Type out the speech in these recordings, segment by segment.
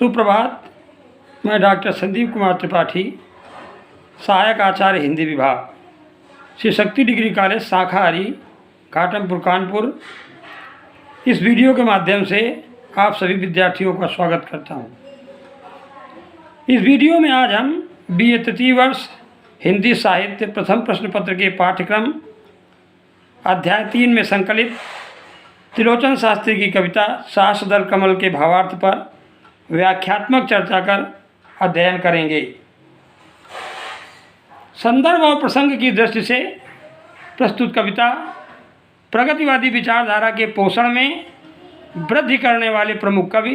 सुप्रभात। मैं डॉक्टर संदीप कुमार त्रिपाठी, सहायक आचार्य हिंदी विभाग, श्री शक्ति डिग्री कॉलेज शाखा हरी, घाटमपुर कानपुर। इस वीडियो के माध्यम से आप सभी विद्यार्थियों का स्वागत करता हूं। इस वीडियो में आज हम BA तृतीय वर्ष हिंदी साहित्य प्रथम प्रश्न पत्र के पाठ्यक्रम अध्याय 3 में संकलित त्रिलोचन शास्त्री की कविता सहस्त्रदल कमल के भावार्थ पर व्याख्यात्मक चर्चा कर अध्ययन करेंगे। संदर्भ और प्रसंग की दृष्टि से प्रस्तुत कविता प्रगतिवादी विचारधारा के पोषण में वृद्धि करने वाले प्रमुख कवि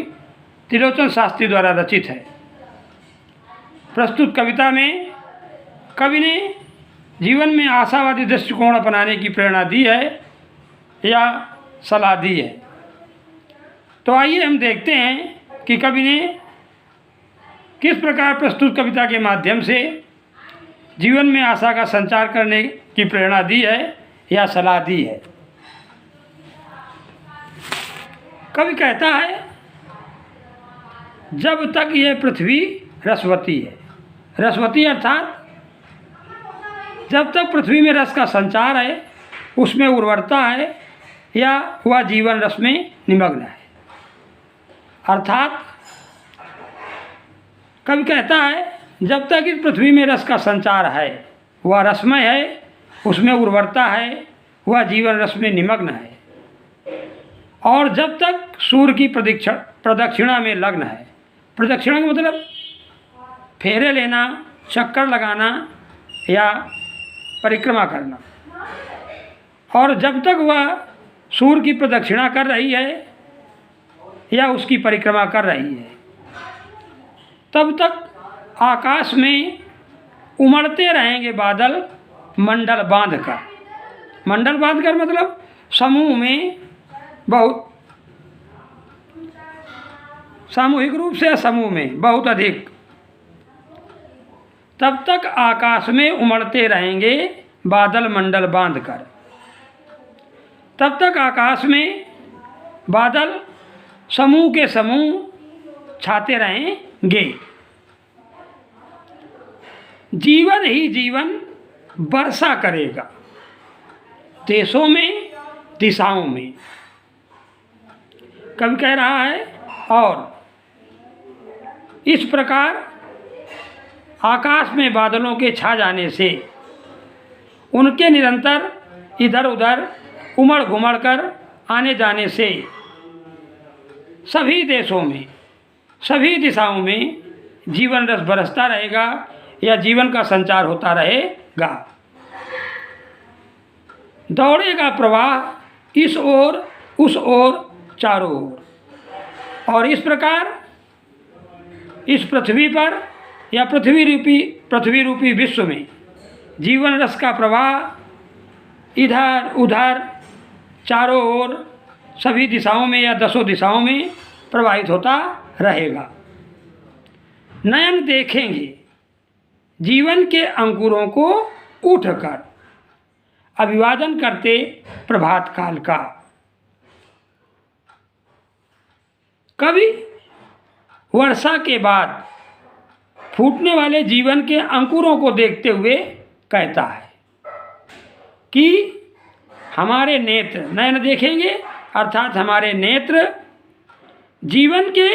त्रिलोचन शास्त्री द्वारा रचित है। प्रस्तुत कविता में कवि ने जीवन में आशावादी दृष्टिकोण अपनाने की प्रेरणा दी है या सलाह दी है। तो आइए हम देखते हैं कि कवि ने किस प्रकार प्रस्तुत कविता के माध्यम से जीवन में आशा का संचार करने की प्रेरणा दी है या सलाह दी है। कवि कहता है, जब तक यह पृथ्वी रसवती है। रसवती अर्थात जब तक पृथ्वी में रस का संचार है, उसमें उर्वरता है या वह जीवन रस में निमग्न है। अर्थात कवि कहता है, जब तक इस पृथ्वी में रस का संचार है, वह रसमय है, उसमें उर्वरता है, वह जीवन रस में निमग्न है। और जब तक सूर्य की प्रदक्षिणा में लग्न है। प्रदक्षिणा का मतलब फेरे लेना, चक्कर लगाना या परिक्रमा करना। और जब तक वह सूर्य की प्रदक्षिणा कर रही है या उसकी परिक्रमा कर रही है, तब तक आकाश में उमड़ते रहेंगे बादल मंडल बांधकर। मंडल बांधकर मतलब समूह में, बहुत सामूहिक रूप से, समूह में बहुत अधिक। तब तक आकाश में उमड़ते रहेंगे बादल मंडल बांधकर। तब तक आकाश में बादल समूह के समूह छाते रहेंगे। जीवन ही जीवन वर्षा करेगा देशों में, दिशाओं में। कवि कह रहा है, और इस प्रकार आकाश में बादलों के छा जाने से, उनके निरंतर इधर उधर उमड़ घुमड़ कर आने जाने से सभी देशों में, सभी दिशाओं में जीवन रस बरसता रहेगा या जीवन का संचार होता रहेगा। दौड़ेगा प्रवाह इस ओर उस ओर चारों ओर। और इस प्रकार इस पृथ्वी पर या पृथ्वी रूपी विश्व में जीवन रस का प्रवाह इधर उधर चारों ओर सभी दिशाओं में या दसों दिशाओं में प्रवाहित होता रहेगा। नयन देखेंगे जीवन के अंकुरों को उठकर, अभिवादन करते प्रभात काल का। कवि वर्षा के बाद फूटने वाले जीवन के अंकुरों को देखते हुए कहता है कि हमारे नेत्र, नयन देखेंगे अर्थात हमारे नेत्र जीवन के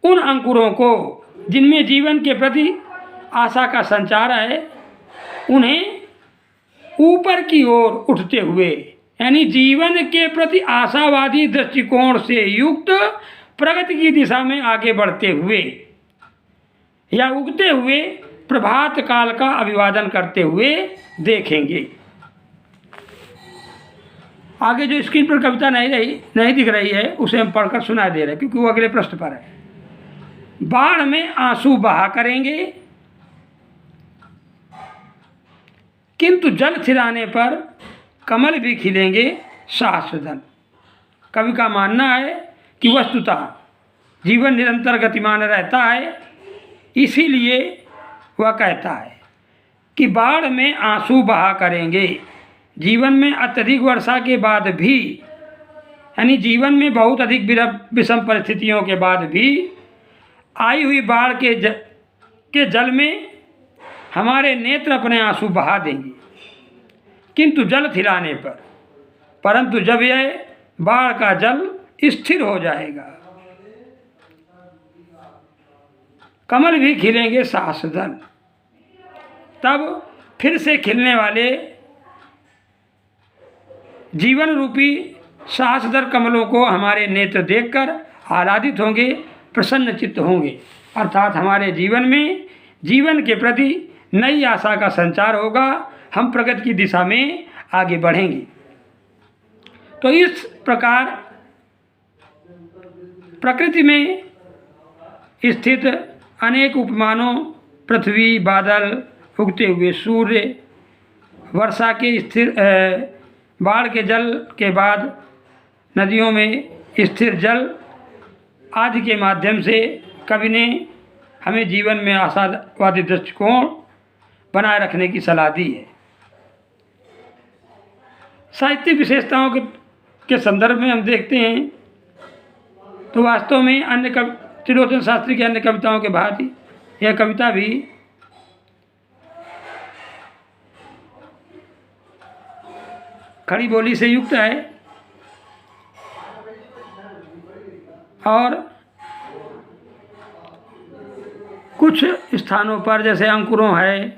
उन अंकुरों को, जिनमें जीवन के प्रति आशा का संचार है, उन्हें ऊपर की ओर उठते हुए, यानी जीवन के प्रति आशावादी दृष्टिकोण से युक्त प्रगति की दिशा में आगे बढ़ते हुए या उगते हुए प्रभात काल का अभिवादन करते हुए देखेंगे। आगे जो स्क्रीन पर कविता नहीं दिख रही है, उसे हम पढ़कर सुना दे रहे हैं क्योंकि वो अगले प्रश्न पर है। बाढ़ में आंसू बहा करेंगे, किंतु जल थिराने पर कमल भी खिलेंगे सहस्त्रदल। कवि का मानना है कि वस्तुतः जीवन निरंतर गतिमान रहता है, इसीलिए वह कहता है कि बाढ़ में आंसू बहा करेंगे। जीवन में अत्यधिक वर्षा के बाद भी, यानी जीवन में बहुत अधिक विषम परिस्थितियों के बाद भी आई हुई बाढ़ के जल में हमारे नेत्र अपने आंसू बहा देंगे, किंतु जल थिलाने पर, परंतु जब यह बाढ़ का जल स्थिर हो जाएगा, कमल भी खिलेंगे सहस्रदल। तब फिर से खिलने वाले जीवन रूपी सहस्रदल कमलों को हमारे नेत्र देखकर आह्लादित होंगे, प्रसन्न चित्त होंगे। अर्थात हमारे जीवन में जीवन के प्रति नई आशा का संचार होगा, हम प्रगति की दिशा में आगे बढ़ेंगे। तो इस प्रकार प्रकृति में स्थित अनेक उपमानों, पृथ्वी, बादल, उगते हुए सूर्य, वर्षा के स्थिर बाढ़ के जल के बाद नदियों में स्थिर जल आदि के माध्यम से कवि ने हमें जीवन में आशावादी दृष्टिकोण बनाए रखने की सलाह दी है। साहित्यिक विशेषताओं के संदर्भ में हम देखते हैं तो वास्तव में अन्य त्रिलोचन शास्त्री की अन्य कविताओं के भांति यह कविता भी खड़ी बोली से युक्त है और कुछ स्थानों पर जैसे अंकुरों है,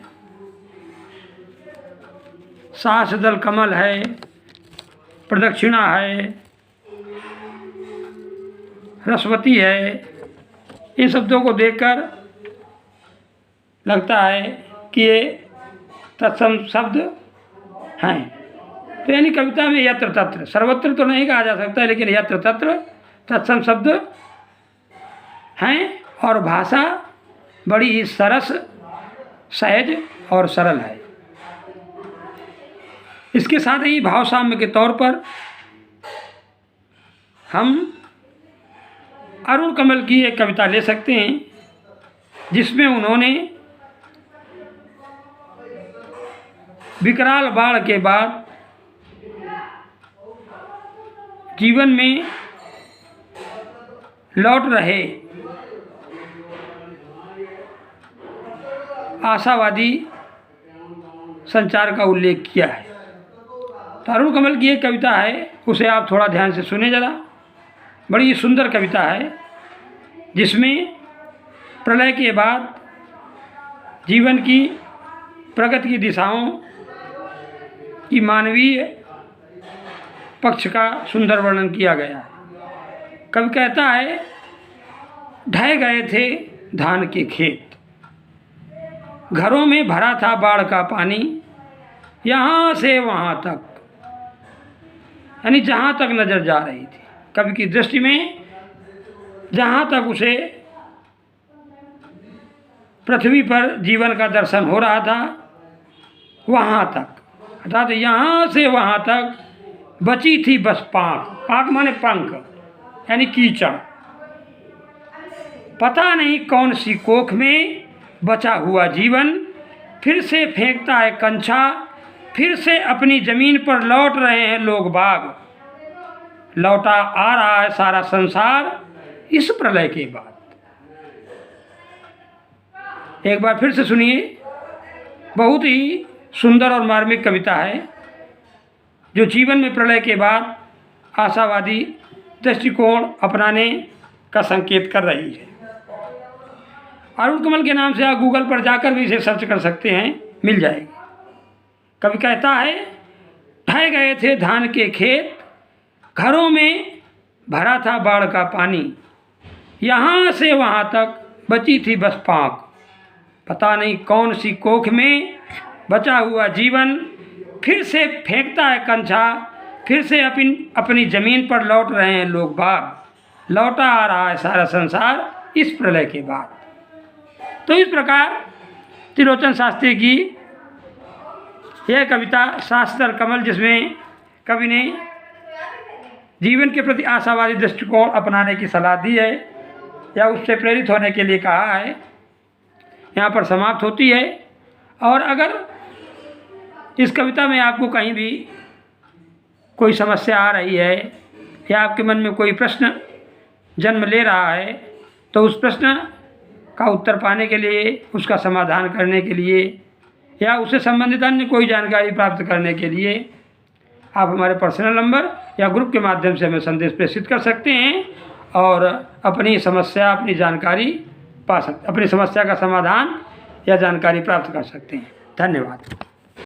सहस्रदल कमल है, प्रदक्षिणा है, रसवती है, इन शब्दों को देखकर लगता है कि ये तत्सम शब्द हैं। तो यानी कविता में यत्र तत्र, सर्वत्र तो नहीं कहा जा सकता, लेकिन यत्र तत्र तत्सम शब्द हैं और भाषा बड़ी ही सरस, सहज और सरल है। इसके साथ ही भाव साम्य के तौर पर हम अरुण कमल की एक कविता ले सकते हैं, जिसमें उन्होंने विकराल बाढ़ के बाद जीवन में लौट रहे आशावादी संचार का उल्लेख किया है। तो अरुण कमल की एक कविता है, उसे आप थोड़ा ध्यान से सुने जरा। बड़ी सुंदर कविता है, जिसमें प्रलय के बाद जीवन की प्रगति की दिशाओं की मानवीय पक्ष का सुंदर वर्णन किया गया है। कवि कहता है, ढह गए थे धान के खेत, घरों में भरा था बाढ़ का पानी, यहाँ से वहाँ तक, यानी जहाँ तक नज़र जा रही थी। कवि की दृष्टि में जहाँ तक उसे पृथ्वी पर जीवन का दर्शन हो रहा था, वहाँ तक, अर्थात यहाँ से वहाँ तक बची थी बस पाँक। पाँक माने पंख, यानी कीचड़। पता नहीं कौन सी कोख में बचा हुआ जीवन फिर से फेंकता है कंछा, फिर से अपनी ज़मीन पर लौट रहे हैं लोग बाग, लौटा आ रहा है सारा संसार इस प्रलय के बाद। एक बार फिर से सुनिए, बहुत ही सुंदर और मार्मिक कविता है, जो जीवन में प्रलय के बाद आशावादी दृष्टिकोण अपनाने का संकेत कर रही है। अरुण कमल के नाम से आप गूगल पर जाकर भी इसे सर्च कर सकते हैं, मिल जाएगी। कवि कहता है, ढह गए थे धान के खेत, घरों में भरा था बाढ़ का पानी, यहाँ से वहाँ तक बची थी बस पाँक। पता नहीं कौन सी कोख में बचा हुआ जीवन फिर से फेंकता है कंछा, फिर से अपनी ज़मीन पर लौट रहे हैं लोग बाग, लौटा आ रहा है सारा संसार इस प्रलय के बाद। तो इस प्रकार त्रिलोचन शास्त्री की यह कविता सहस्रदल कमल, जिसमें कवि ने जीवन के प्रति आशावादी दृष्टिकोण अपनाने की सलाह दी है या उससे प्रेरित होने के लिए कहा है, यहाँ पर समाप्त होती है। और अगर इस कविता में आपको कहीं भी कोई समस्या आ रही है या आपके मन में कोई प्रश्न जन्म ले रहा है, तो उस प्रश्न का उत्तर पाने के लिए, उसका समाधान करने के लिए या उससे संबंधित अन्य कोई जानकारी प्राप्त करने के लिए आप हमारे पर्सनल नंबर या ग्रुप के माध्यम से हमें संदेश प्रेषित कर सकते हैं और अपनी समस्या, अपनी जानकारी अपनी समस्या का समाधान या जानकारी प्राप्त कर सकते हैं। धन्यवाद।